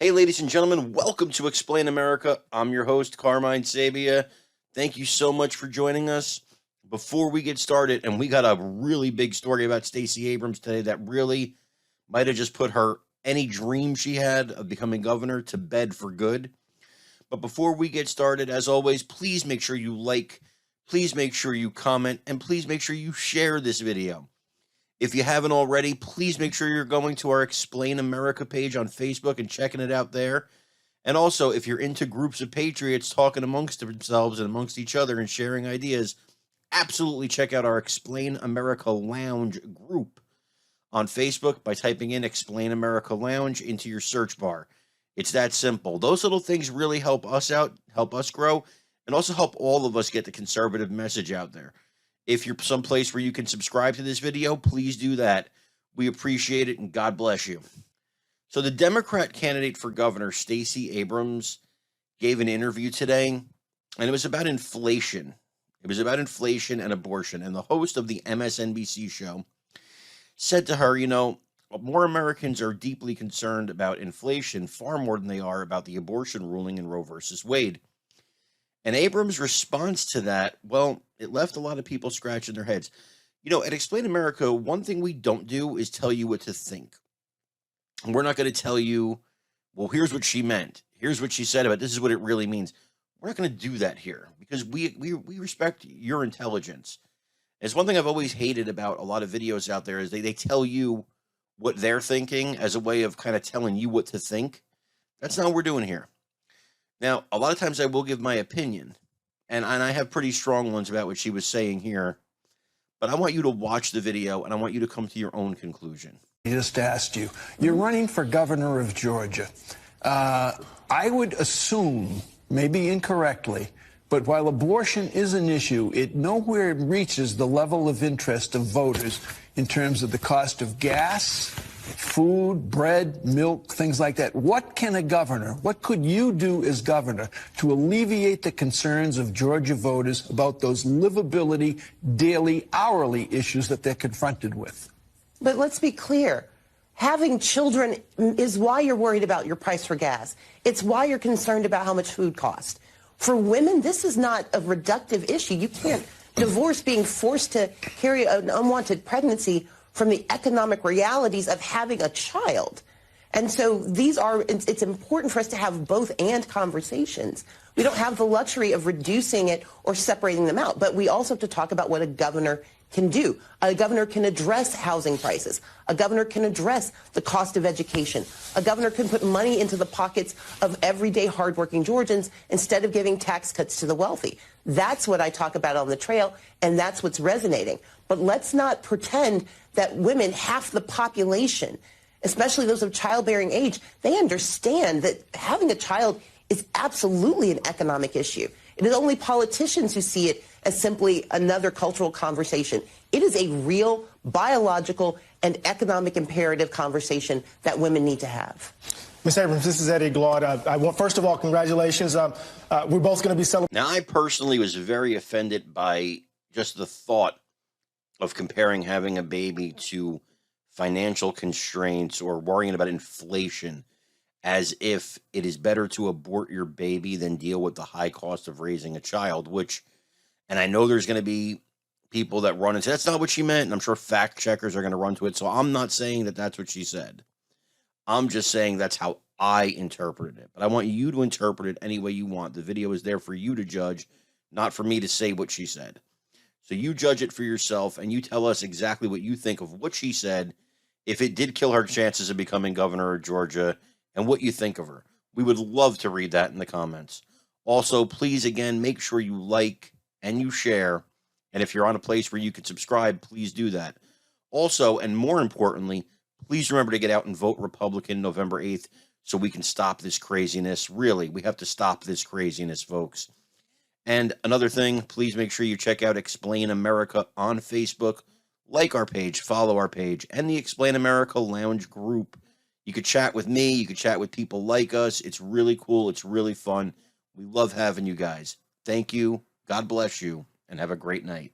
Hey, ladies and gentlemen, welcome to Explain America. I'm your host, Carmine Sabia. Thank you so much for joining us. Before we get started, and we got a really big story about Stacey Abrams today that really might have just put her any dream she had of becoming governor to bed for good. But before we get started, as always, please make sure you like, please make sure you comment, and please make sure you share this video. If you haven't already, please make sure you're going to our Explain America page on Facebook and checking it out there. And also, if you're into groups of patriots talking amongst themselves and amongst each other and sharing ideas, absolutely check out our Explain America Lounge group on Facebook by typing in Explain America Lounge into your search bar. It's that simple. Those little things really help us out, help us grow, and also help all of us get the conservative message out there. If you're someplace where you can subscribe to this video, please do that. We appreciate it, and God bless you. So the Democrat candidate for governor, Stacey Abrams, gave an interview today, and it was about inflation. It was about inflation and abortion, and the host of the MSNBC show said to her, you know, more Americans are deeply concerned about inflation far more than they are about the abortion ruling in Roe versus Wade. And Abrams' response to that, well, it left a lot of people scratching their heads. You know, at Explain America, one thing we don't do is tell you what to think. And we're not going to tell you, well, here's what she meant. Here's what she said about it. This is what it really means. We're not going to do that here because we respect your intelligence. It's one thing I've always hated about a lot of videos out there is they tell you what they're thinking as a way of kind of telling you what to think. That's not what we're doing here. Now, a lot of times I will give my opinion, and I have pretty strong ones about what she was saying here, but I want you to watch the video, and I want you to come to your own conclusion. I just asked you, you're running for governor of Georgia. I would assume, maybe incorrectly, but while abortion is an issue, it nowhere reaches the level of interest of voters in terms of the cost of gas, food, bread, milk, things like that. What can a governor, what could you do as governor to alleviate the concerns of Georgia voters about those livability, daily, hourly issues that they're confronted with? But let's be clear. Having children is why you're worried about your price for gas. It's why you're concerned about how much food costs. For women, this is not a reductive issue. You can't divorce being forced to carry an unwanted pregnancy from the economic realities of having a child. And so it's important for us to have both and conversations. We don't have the luxury of reducing it or separating them out, but we also have to talk about what a governor can do. A governor can address housing prices. A governor can address the cost of education. A governor can put money into the pockets of everyday hardworking Georgians instead of giving tax cuts to the wealthy. That's what I talk about on the trail, and that's what's resonating. But let's not pretend that women, half the population, especially those of childbearing age, they understand that having a child is absolutely an economic issue. It is only politicians who see it as simply another cultural conversation. It is a real biological and economic imperative conversation that women need to have. Ms. Abrams, this is Eddie Glaude. First of all, congratulations. We're both going to be celebrating. Now, I personally was very offended by just the thought of comparing having a baby to financial constraints or worrying about inflation, as if it is better to abort your baby than deal with the high cost of raising a child, and I know there's going to be people that run and say, that's not what she meant, and I'm sure fact checkers are going to run to it, so I'm not saying that that's what she said. I'm just saying that's how I interpreted it, but I want you to interpret it any way you want. The video is there for you to judge, not for me to say what she said. So you judge it for yourself, and you tell us exactly what you think of what she said, if it did kill her chances of becoming governor of Georgia, and what you think of her. We would love to read that in the comments. Also, please, again, make sure you like and you share. And if you're on a place where you can subscribe, please do that. Also, and more importantly, please remember to get out and vote Republican November 8th so we can stop this craziness. Really, we have to stop this craziness, folks. And another thing, please make sure you check out Explain America on Facebook. Like our page, follow our page, and the Explain America Lounge group. You could chat with me. You could chat with people like us. It's really cool. It's really fun. We love having you guys. Thank you. God bless you, and have a great night.